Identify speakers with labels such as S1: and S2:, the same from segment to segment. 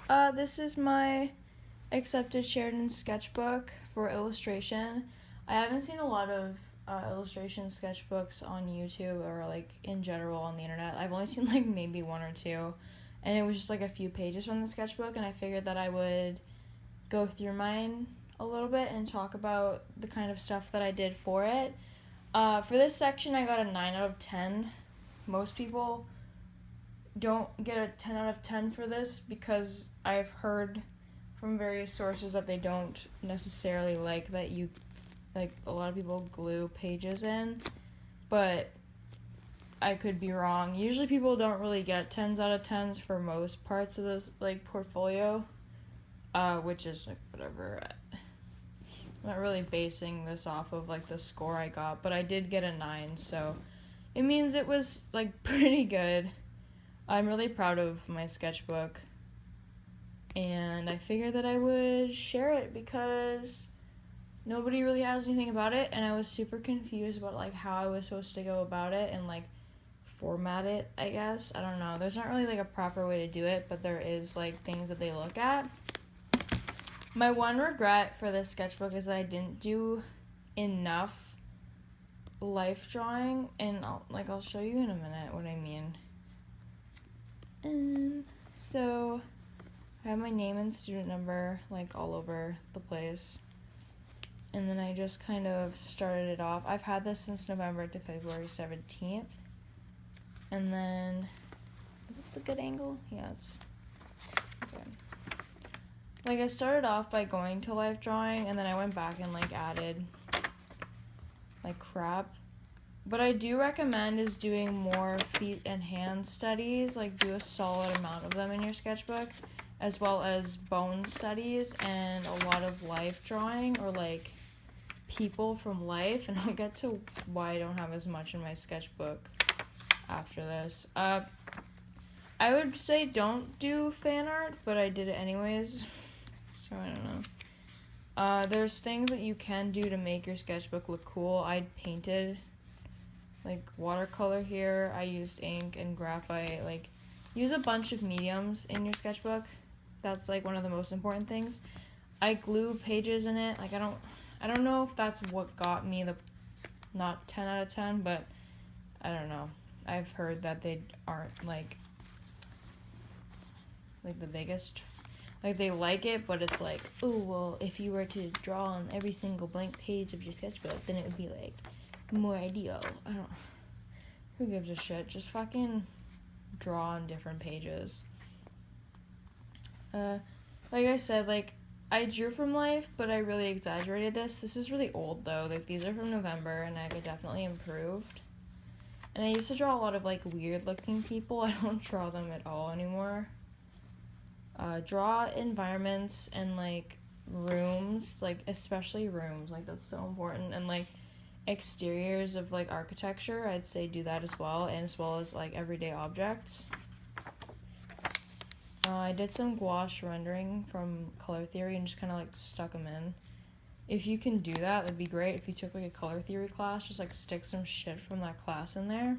S1: This is my accepted Sheridan sketchbook for illustration. I haven't seen a lot of illustration sketchbooks on YouTube or like in general on the internet. I've only seen like maybe one or two, and it was just like a few pages from the sketchbook, and I figured that I would go through mine a little bit and talk about the kind of stuff that I did for it. For this section, I got a 9 out of 10. Most people don't get a 10 out of 10 for this because I've heard from various sources that they don't necessarily like that you, like, a lot of people glue pages in, but I could be wrong. Usually people don't really get 10s out of 10s for most parts of this, like, portfolio, which is, like, whatever. I'm not really basing this off of, like, the score I got, but I did get a 9, so it means it was, like, pretty good. I'm really proud of my sketchbook, and I figured that I would share it because nobody really has anything about it, and I was super confused about like how I was supposed to go about it and like format it, I guess. I don't know. There's not really like a proper way to do it, but there is like things that they look at. My one regret for this sketchbook is that I didn't do enough life drawing, and I'll show you in a minute what I mean. So I have my name and student number like all over the place, and then I just kind of started it off. I've had this since November to February 17th, and then is this a good angle? Yeah, it's okay. Like, I started off by going to life drawing, and then I went back and like added like crap. What I do recommend is doing more feet and hand studies, like do a solid amount of them in your sketchbook, as well as bone studies and a lot of life drawing or like people from life, and I'll get to why I don't have as much in my sketchbook after this. I would say don't do fan art, but I did it anyways, so I don't know. There's things that you can do to make your sketchbook look cool. I painted like watercolor here. I used ink and graphite. Like, use a bunch of mediums in your sketchbook. That's like one of the most important things. I glue pages in it. Like, I don't know if that's what got me the not 10 out of 10, but I don't know. I've heard that they aren't like the biggest. Like, they like it, but it's like, oh, well, if you were to draw on every single blank page of your sketchbook, then it would be like more ideal. Who gives a shit? Just fucking draw on different pages. Like I said, like, I drew from life, but I really exaggerated this. This is really old though. Like, these are from November, and I definitely improved. And I used to draw a lot of like weird looking people. I don't draw them at all anymore. Draw environments and like rooms, like especially rooms. Like, that's so important. And like exteriors of like architecture, I'd say do that as well, and as well as like everyday objects. I did some gouache rendering from color theory and just kind of like stuck them in. If you can do that, that'd be great. If you took like a color theory class, just like stick some shit from that class in there.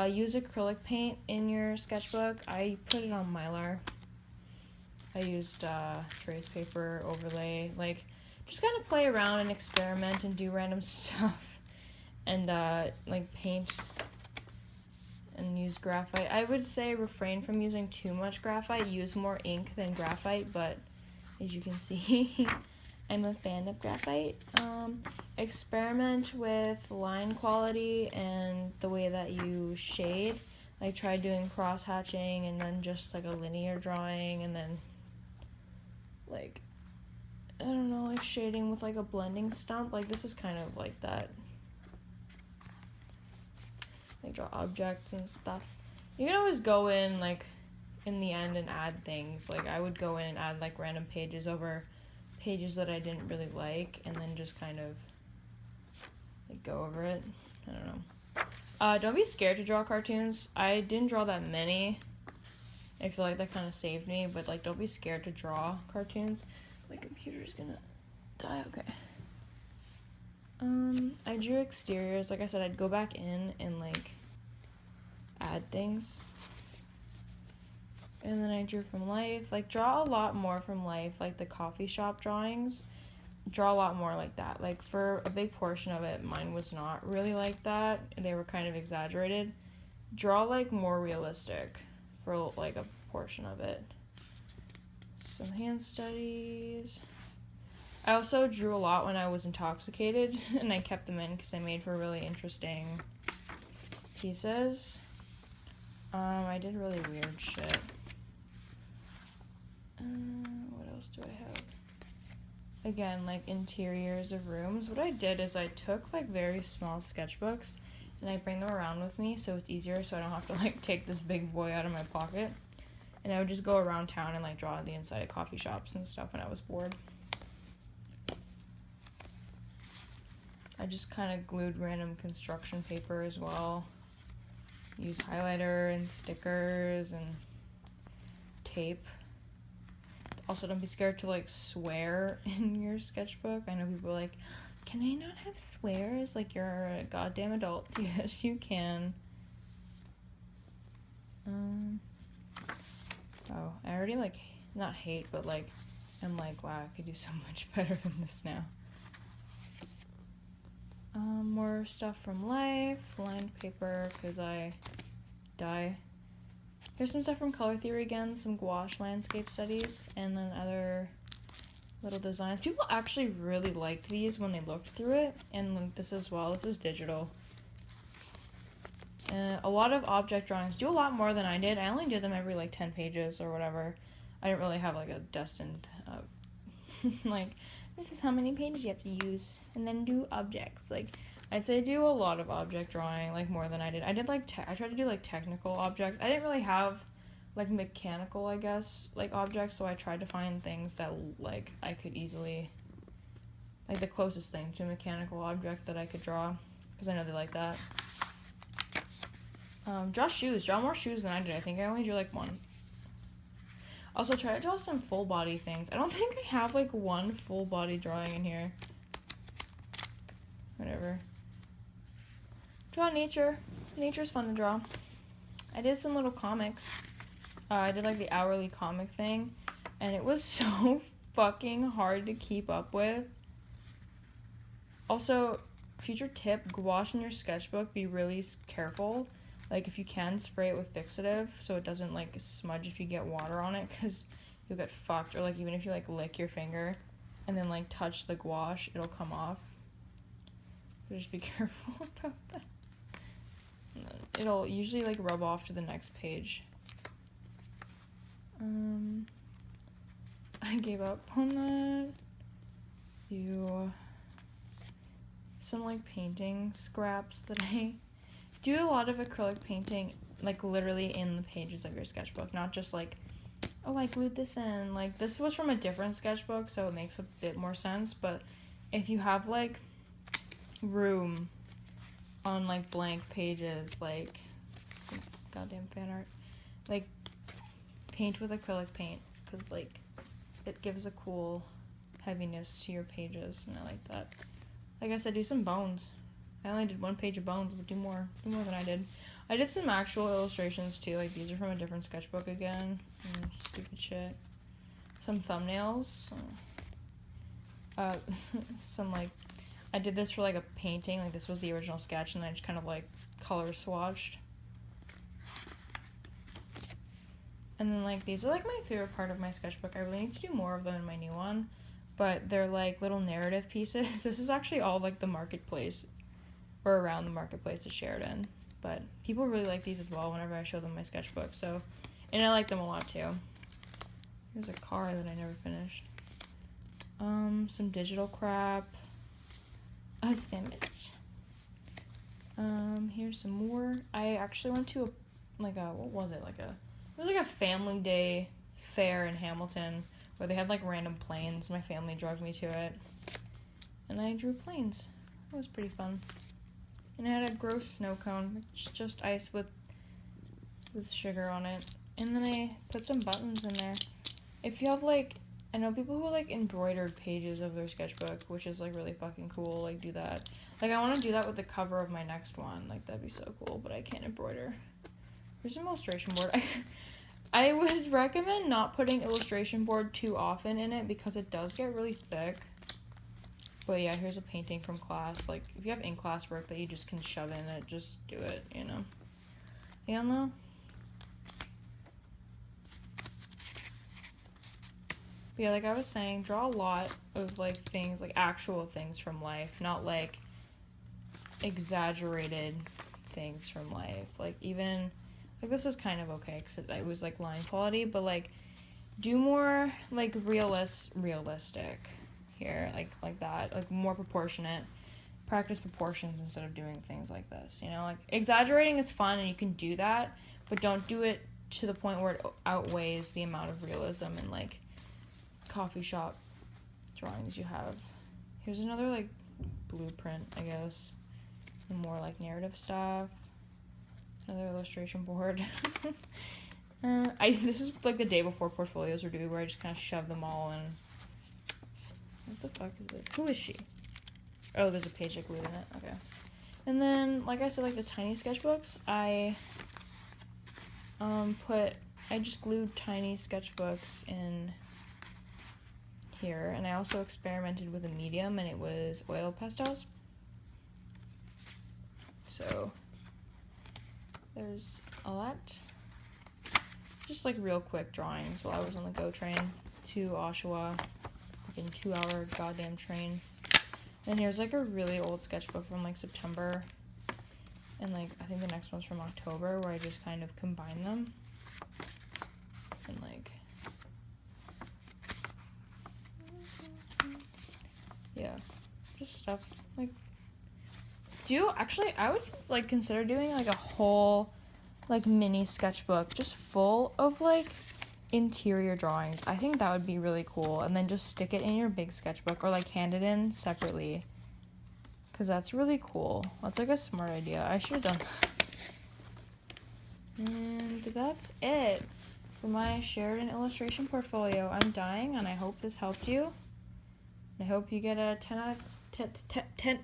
S1: Use acrylic paint in your sketchbook. I put it on Mylar. I used trace paper overlay. Like, just kind of play around and experiment and do random stuff, and like paint and use graphite. I would say refrain from using too much graphite. Use more ink than graphite, but as you can see, I'm a fan of graphite. Experiment with line quality and the way that you shade. Like, try doing cross hatching and then just like a linear drawing, and then like, I don't know, like shading with like a blending stump. Like, this is kind of like that. Like, draw objects and stuff. You can always go in like in the end and add things. Like, I would go in and add like random pages over pages that I didn't really like, and then just kind of like go over it. I don't know. Don't be scared to draw cartoons. I didn't draw that many. I feel like that kind of saved me, but like, don't be scared to draw cartoons. My computer's gonna die. Okay. I drew exteriors. Like I said, I'd go back in and like add things. And then I drew from life. Like, draw a lot more from life. Like, the coffee shop drawings, draw a lot more like that. Like, for a big portion of it, mine was not really like that. They were kind of exaggerated. Draw, like, more realistic for, like, a portion of it. Some hand studies. I also drew a lot when I was intoxicated, and I kept them in because they made for really interesting pieces. I did really weird shit. What else do I have? Again, like, interiors of rooms. What I did is I took, like, very small sketchbooks, and I bring them around with me so it's easier, so I don't have to, like, take this big boy out of my pocket. And I would just go around town and, like, draw the inside of coffee shops and stuff when I was bored. I just kind of glued random construction paper as well. Use highlighter and stickers and tape. Also, don't be scared to, like, swear in your sketchbook. I know people are like, can I not have swears? Like, you're a goddamn adult. Yes, you can. Oh, I already, like, not hate, but, like, I'm like, wow, I could do so much better than this now. More stuff from life, lined paper, because I die. Here's some stuff from color theory again, some gouache landscape studies, and then other little designs. People actually really liked these when they looked through it, and like this as well. This is digital. A lot of object drawings. Do a lot more than I did. I only did them every like 10 pages or whatever. I didn't really have like a destined like, this is how many pages you have to use, and then do objects. Like, I'd say do a lot of object drawing, like, more than I did. I did, like, I tried to do, like, technical objects. I didn't really have, like, mechanical, I guess, like, objects, so I tried to find things that, like, I could easily, like, the closest thing to a mechanical object that I could draw, because I know they like that. Draw shoes. Draw more shoes than I did. I think I only drew, like, one. Also, try to draw some full body things. I don't think I have, like, one full body drawing in here. Whatever. Draw nature. Nature's fun to draw. I did some little comics. I did, like, the hourly comic thing, and it was so fucking hard to keep up with. Also, future tip, gouache in your sketchbook, be really careful. Like, if you can, spray it with fixative so it doesn't, like, smudge if you get water on it, because you'll get fucked. Or, like, even if you, like, lick your finger and then, like, touch the gouache, it'll come off. So just be careful about that. And then it'll usually, like, rub off to the next page. I gave up on that. Some, like, painting scraps that I do a lot of acrylic painting, like, literally in the pages of your sketchbook, not just, like, oh, I glued this in. Like, this was from a different sketchbook, so it makes a bit more sense, but if you have, like, room on, like, blank pages, like, some goddamn fan art, like, paint with acrylic paint, because, like, it gives a cool heaviness to your pages, and I like that. Like I said, do some bones. I only did one page of bones, but do more than I did. I did some actual illustrations too, like these are from a different sketchbook again. Stupid shit. Some thumbnails. Some, like, I did this for, like, a painting, like this was the original sketch, and I just kind of, like, color swatched. And then, like, these are, like, my favorite part of my sketchbook. I really need to do more of them in my new one, but they're, like, little narrative pieces. This is actually all, like, the marketplace, or around the marketplace at Sheridan, but people really like these as well whenever I show them my sketchbook, so, and I like them a lot too. Here's a car that I never finished. Some digital crap. A sandwich. Here's some more. I actually went to what was it? It was like a family day fair in Hamilton where they had, like, random planes. My family drugged me to it, and I drew planes. It was pretty fun. And it had a gross snow cone, which is just ice with sugar on it. And then I put some buttons in there. If you have, like, I know people who, like, embroidered pages of their sketchbook, which is, like, really fucking cool. Like, do that. Like, I want to do that with the cover of my next one. Like, that'd be so cool, but I can't embroider. Here's an illustration board. I would recommend not putting illustration board too often in it because it does get really thick. But yeah, here's a painting from class. Like, if you have in-class work that you just can shove in it, just do it, you know? You don't know? But yeah, like I was saying, draw a lot of, like, things, like, actual things from life, not, like, exaggerated things from life. Like, even, like, this is kind of okay, because it was, like, line quality, but, like, do more, like, realistic here, like that, like, more proportionate. Practice proportions instead of doing things like this, you know? Like, exaggerating is fun, and you can do that, but don't do it to the point where it outweighs the amount of realism and, like, coffee shop drawings you have. Here's another, like, blueprint, I guess, and more, like, stuff. Another illustration board. This is, like, the day before portfolios were due, where I just kind of shove them all in. What the fuck is this? Who is she? Oh, there's a page I glued in it. Okay. And then, like I said, like the tiny sketchbooks, I just glued tiny sketchbooks in here, and I also experimented with a medium, and it was oil pastels. So there's a lot. Just like real quick drawings while I was on the GO train to Oshawa. Fucking 2-hour goddamn train. And here's like a really old sketchbook from like September. And like I think the next one's from October, where I just kind of combine them. And like, yeah, just stuff like, I would like consider doing like a whole like mini sketchbook just full of like interior drawings. I think that would be really cool, and then just stick it in your big sketchbook, or like hand it in separately, because that's really cool. That's like a smart idea. I should have done that. And that's it for my Sheridan illustration portfolio. I'm dying, and I hope this helped you. I hope you get a 10 out of 10.